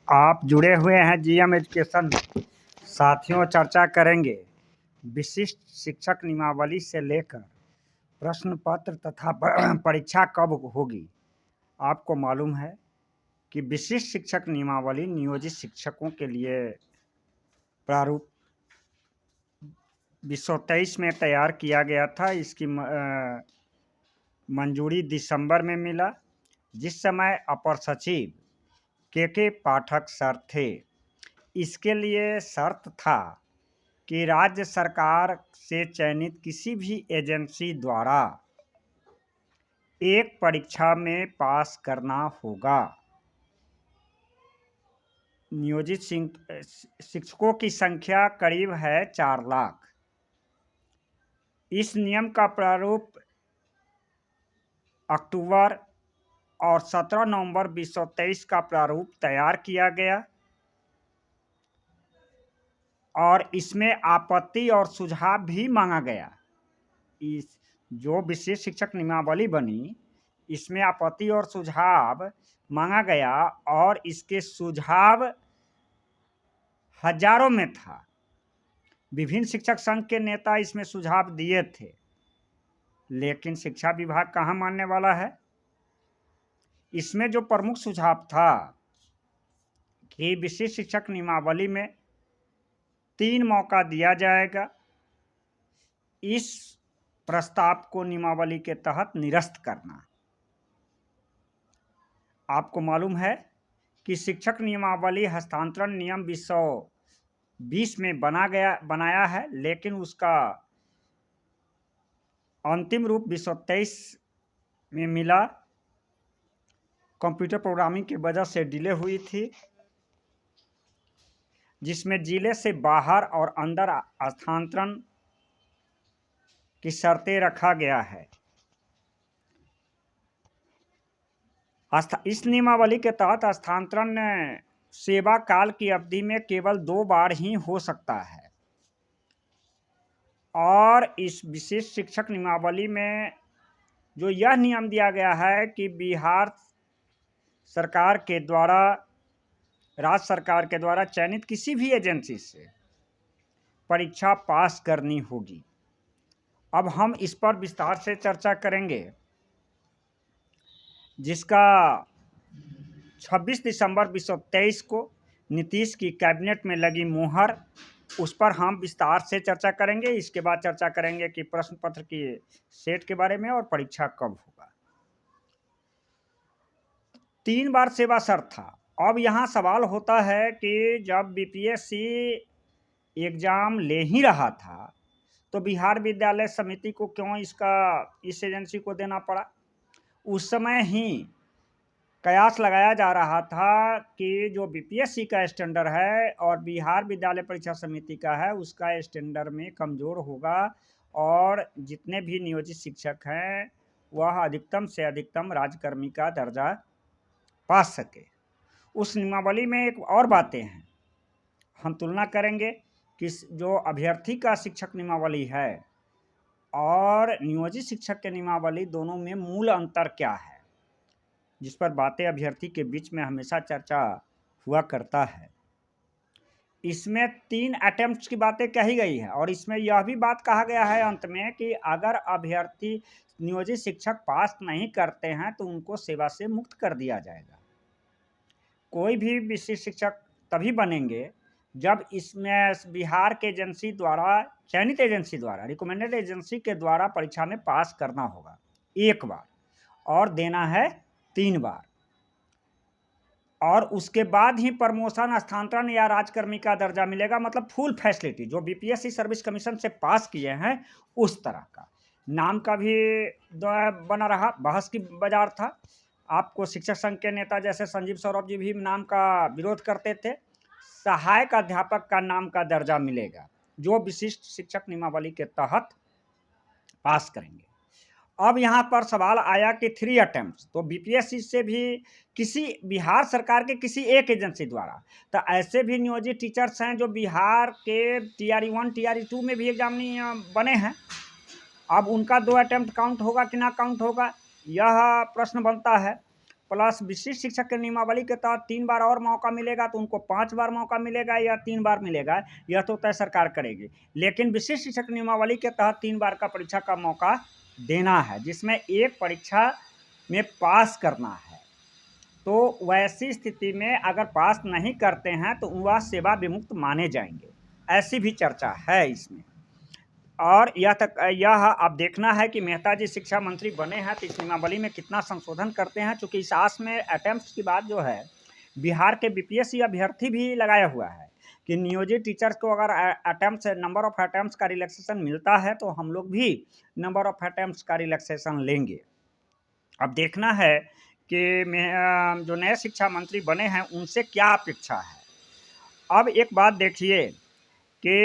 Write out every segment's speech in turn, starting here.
आप जुड़े हुए हैं जीएम एजुकेशन। साथियों, चर्चा करेंगे विशिष्ट शिक्षक नियमावली से लेकर प्रश्न पत्र तथा परीक्षा कब होगी। आपको मालूम है कि विशिष्ट शिक्षक नियमावली नियोजित शिक्षकों के लिए प्रारूप 2023 में तैयार किया गया था। इसकी मंजूरी दिसंबर में मिला, जिस समय अपर सचिव के पाठक सर थे। इसके लिए शर्त था कि राज्य सरकार से चयनित किसी भी एजेंसी द्वारा एक परीक्षा में पास करना होगा। नियोजित शिक्षकों की संख्या करीब है 4 लाख। इस नियम का प्रारूप अक्टूबर और 17 नवंबर 2023 का प्रारूप तैयार किया गया और इसमें आपत्ति और सुझाव भी मांगा गया। इस जो विशेष शिक्षक नियमावली बनी, इसमें आपत्ति और सुझाव मांगा गया और इसके सुझाव हजारों में था। विभिन्न शिक्षक संघ के नेता इसमें सुझाव दिए थे, लेकिन शिक्षा विभाग कहाँ मानने वाला है। इसमें जो प्रमुख सुझाव था कि विशिष्ट शिक्षक नियमावली में 3 मौका दिया जाएगा। इस प्रस्ताव को नियमावली के तहत निरस्त करना। आपको मालूम है कि शिक्षक नियमावली हस्तांतरण नियम 2020 में बनाया है, लेकिन उसका अंतिम रूप 2023 में मिला। कंप्यूटर प्रोग्रामिंग की वजह से डिले हुई थी, जिसमें जिले से बाहर और अंदर हस्तांतरण की शर्तें रखा गया है। इस नियमावली के तहत हस्तांतरण सेवा काल की अवधि में केवल 2 बार ही हो सकता है और इस विशेष शिक्षक नियमावली में जो यह नियम दिया गया है कि बिहार सरकार के द्वारा, राज्य सरकार के द्वारा चयनित किसी भी एजेंसी से परीक्षा पास करनी होगी। अब हम इस पर विस्तार से चर्चा करेंगे, जिसका 26 दिसंबर 2023 को नीतीश की कैबिनेट में लगी मुहर, उस पर हम विस्तार से चर्चा करेंगे। इसके बाद चर्चा करेंगे कि प्रश्न पत्र की सेट के बारे में और परीक्षा कब होगा। 3 बार सेवा शर्त था। अब यहाँ सवाल होता है कि जब बीपीएससी एग्जाम ले ही रहा था तो बिहार विद्यालय समिति को क्यों इस एजेंसी को देना पड़ा। उस समय ही कयास लगाया जा रहा था कि जो बीपीएससी का स्टैंडर्ड है और बिहार विद्यालय परीक्षा समिति का है, उसका स्टैंडर्ड में कमज़ोर होगा और जितने भी नियोजित शिक्षक हैं वह अधिकतम से अधिकतम राज्यकर्मी का दर्जा पा सके। उस नियमावली में एक और बातें हैं, हम तुलना करेंगे कि जो अभ्यर्थी का शिक्षक नियमावली है और नियोजित शिक्षक के नियमावली, दोनों में मूल अंतर क्या है, जिस पर बातें अभ्यर्थी के बीच में हमेशा चर्चा हुआ करता है। इसमें 3 अटेम्प्ट्स की बातें कही गई है और इसमें यह भी बात कहा गया है अंत में कि अगर अभ्यर्थी नियोजित शिक्षक पास नहीं करते हैं तो उनको सेवा से मुक्त कर दिया जाएगा। कोई भी विशिष्ट शिक्षक तभी बनेंगे जब इसमें बिहार के एजेंसी द्वारा, चयनित एजेंसी द्वारा, रिकमेंडेड एजेंसी के द्वारा परीक्षा में पास करना होगा 1 बार और देना है 3 बार, और उसके बाद ही प्रमोशन, हस्तांतरण या राजकर्मी का दर्जा मिलेगा। मतलब फुल फैसिलिटी जो बीपीएससी सर्विस कमीशन से पास किए हैं उस तरह का। नाम का भी बना रहा, बहस की बाजार था। आपको शिक्षक संघ के नेता जैसे संजीव सौरभ जी भी नाम का विरोध करते थे। सहायक अध्यापक का नाम का दर्जा मिलेगा जो विशिष्ट शिक्षक नियमावली के तहत पास करेंगे। अब यहाँ पर सवाल आया कि 3 अटेम्प्ट, तो बीपीएससी से भी किसी बिहार सरकार के किसी एक एजेंसी द्वारा, तो ऐसे भी नियोजित टीचर्स हैं जो बिहार के टीआरई 1 टीआरई 2 में भी एग्जामिनी बने हैं। अब उनका 2 अटेम्प्ट काउंट होगा कि ना काउंट होगा, यह प्रश्न बनता है। प्लस विशिष्ट शिक्षक के नियमावली के तहत 3 बार और मौका मिलेगा तो उनको 5 बार मौका मिलेगा या 3 बार मिलेगा, यह तो तय सरकार करेगी। लेकिन विशिष्ट शिक्षक नियमावली के तहत 3 बार का परीक्षा का मौका देना है, जिसमें एक परीक्षा में पास करना है। तो वैसी स्थिति में अगर पास नहीं करते हैं तो वह सेवा विमुक्त माने जाएंगे, ऐसी भी चर्चा है इसमें। और यह अब देखना है कि मेहता जी शिक्षा मंत्री बने हैं तो इस नियमावली में कितना संशोधन करते हैं, चूँकि इस आस में अटेम्प्ट्स की बात जो है बिहार के बीपीएससी अभ्यर्थी भी लगाया हुआ है कि नियोजित टीचर्स को अगर अटेम्प्ट्स नंबर ऑफ अटेम्प्ट्स का रिलैक्सेशन मिलता है तो हम लोग भी नंबर ऑफ अटेम्प्ट्स का रिलैक्सेशन लेंगे। अब देखना है कि जो नए शिक्षा मंत्री बने हैं उनसे क्या अपेक्षा है। अब एक बात देखिए कि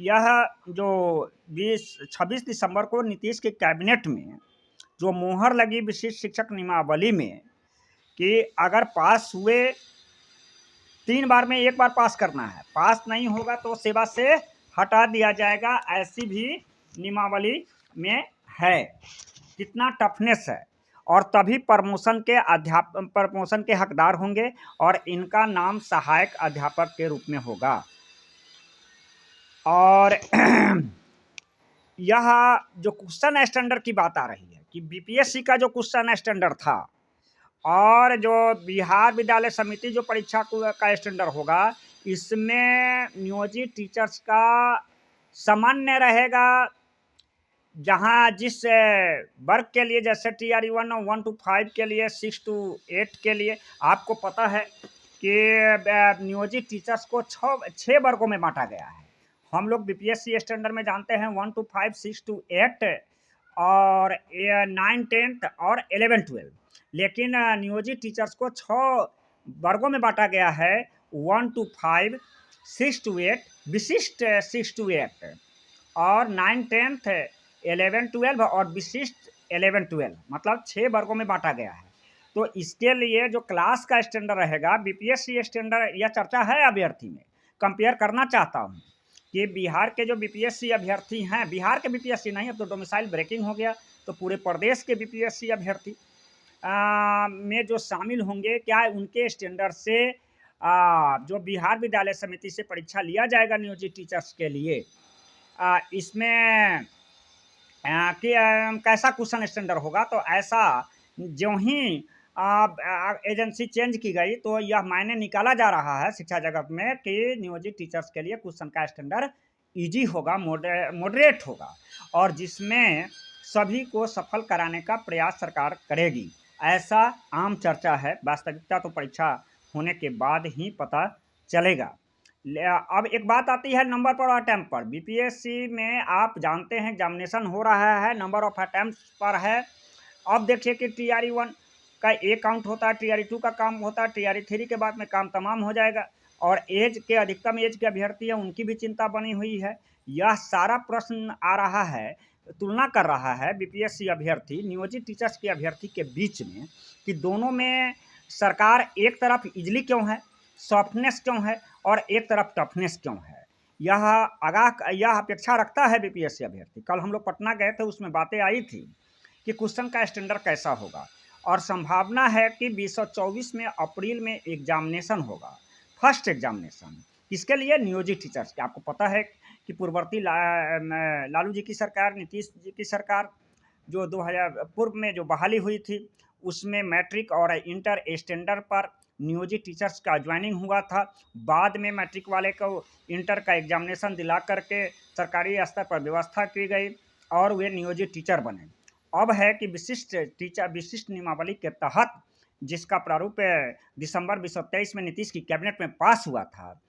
यह जो 26 दिसंबर को नीतीश के कैबिनेट में जो मोहर लगी विशिष्ट शिक्षक नियमावली में कि अगर पास हुए 3 बार में 1 बार पास करना है, पास नहीं होगा तो सेवा से हटा दिया जाएगा, ऐसी भी नियमावली में है। कितना टफनेस है, और तभी प्रमोशन के हकदार होंगे और इनका नाम सहायक अध्यापक के रूप में होगा। और यह जो क्वेश्चन स्टैंडर्ड की बात आ रही है कि बीपीएससी का जो क्वेश्चन स्टैंडर्ड था और जो बिहार विद्यालय समिति जो परीक्षा का स्टैंडर्ड होगा, इसमें नियोजित टीचर्स का सामान्य रहेगा। जहां जिस वर्ग के लिए जैसे TRE 1 to 5 के लिए, 6 to 8 के लिए आपको पता है कि नियोजित टीचर्स को 6 वर्गों में बांटा गया है। हम लोग बीपीएससी स्टैंडर्ड में जानते हैं 1 to 5, 6 to 8 और 9, 10 और 11, 12। लेकिन नियोजित टीचर्स को 6 वर्गों में बांटा गया है, 1 to 5, 6 to 8, विशिष्ट 6 to 8 और 9, 10, 11, 12 और विशिष्ट 11, 12, मतलब 6 वर्गों में बांटा गया है। तो इसके लिए जो क्लास का स्टैंडर्ड रहेगा बीपीएससी स्टैंडर्ड, यह चर्चा है अभ्यर्थी में। कंपेयर करना चाहता हूँ कि बिहार के जो बीपीएससी अभ्यर्थी हैं, बिहार के बीपीएससी नहीं, अब तो डोमिसाइल ब्रेकिंग हो गया, तो पूरे प्रदेश के बीपीएससी अभ्यर्थी में जो शामिल होंगे, क्या उनके स्टैंडर्ड से जो बिहार विद्यालय समिति से परीक्षा लिया जाएगा नियोजित टीचर्स के लिए, इसमें कि कैसा क्वेश्चन स्टैंडर्ड होगा। तो ऐसा जो ही एजेंसी चेंज की गई तो यह मायने निकाला जा रहा है शिक्षा जगत में कि नियोजित टीचर्स के लिए क्वेश्चन का स्टैंडर्ड ईजी होगा, मॉडरेट होगा, और जिसमें सभी को सफल कराने का प्रयास सरकार करेगी, ऐसा आम चर्चा है। वास्तविकता तो परीक्षा होने के बाद ही पता चलेगा। अब एक बात आती है नंबर पर और अटैम्प्ट पर। बीपीएससी में आप जानते हैं एग्जामिनेशन हो रहा है, नंबर ऑफ अटैम्प्ट पर है। अब देखिए कि TRE 1 का एक काउंट होता है, TRE 2 का काम होता है, TRE 3 के बाद में काम तमाम हो जाएगा। और एज के अधिकतम एज के अभ्यर्थी हैं, उनकी भी चिंता बनी हुई है। यह सारा प्रश्न आ रहा है, तुलना कर रहा है बीपीएससी अभ्यर्थी नियोजित टीचर्स के अभ्यर्थी के बीच में कि दोनों में सरकार एक तरफ इजली क्यों है, सॉफ्टनेस क्यों है, और एक तरफ टफनेस क्यों है। यह अपेक्षा रखता है बीपीएससी अभ्यर्थी। कल हम लोग पटना गए थे, उसमें बातें आई थी कि क्वेश्चन का स्टैंडर्ड कैसा होगा, और संभावना है कि 2024 में अप्रैल में एग्जामिनेशन होगा, फर्स्ट एग्जामिनेशन। किसके लिए? नियोजित टीचर्स के। आपको पता है कि पूर्ववर्ती लालू जी की सरकार, नीतीश जी की सरकार, जो 2000 पूर्व में जो बहाली हुई थी, उसमें मैट्रिक और इंटर स्टैंडर्ड पर नियोजित टीचर्स का ज्वाइनिंग हुआ था। बाद में मैट्रिक वाले को इंटर का एग्जामिनेशन दिला करके सरकारी स्तर पर व्यवस्था की गई और वे नियोजित टीचर बने। अब है कि विशिष्ट नियमावली के तहत जिसका प्रारूप दिसंबर 2023 में नीतीश की कैबिनेट में पास हुआ था,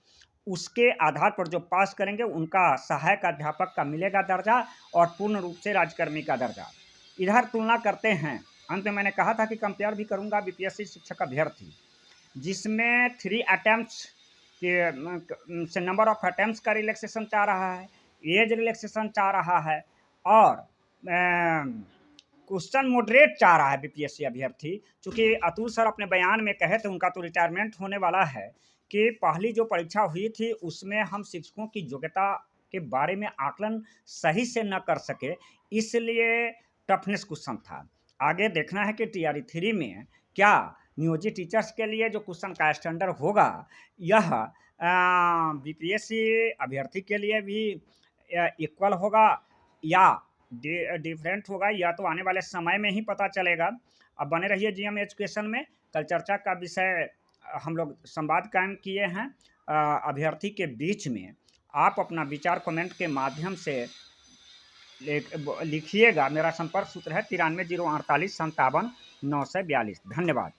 उसके आधार पर जो पास करेंगे उनका सहायक अध्यापक का मिलेगा दर्जा और पूर्ण रूप से राज्यकर्मी का दर्जा। इधर तुलना करते हैं, अंत में मैंने कहा था कि कंपेयर भी करूंगा बीपीएससी शिक्षक अभ्यर्थी, जिसमें 3 अटेम्प्ट्स के से नंबर ऑफ अटेम्प्ट्स का रिलैक्सेशन चाह रहा है, एज रिलैक्सेशन चाह रहा है, और क्वेश्चन मॉडरेट चाह रहा है बीपीएससी अभ्यर्थी। चूँकि अतुल सर अपने बयान में कहे थे, उनका तो रिटायरमेंट होने वाला है, कि पहली जो परीक्षा हुई थी उसमें हम शिक्षकों की योग्यता के बारे में आकलन सही से न कर सके, इसलिए टफनेस क्वेश्चन था। आगे देखना है कि टीआरई 3 में क्या नियोजित टीचर्स के लिए जो क्वेश्चन का स्टैंडर्ड होगा यह बीपीएससी अभ्यर्थी के लिए भी इक्वल होगा या डिफरेंट होगा, यह तो आने वाले समय में ही पता चलेगा। अब बने रहिए जीएम एजुकेशन में। कल चर्चा का विषय हम लोग संवाद कायम किए हैं अभ्यर्थी के बीच में। आप अपना विचार कमेंट के माध्यम से लिखिएगा। मेरा संपर्क सूत्र है 93 048 57 942। धन्यवाद।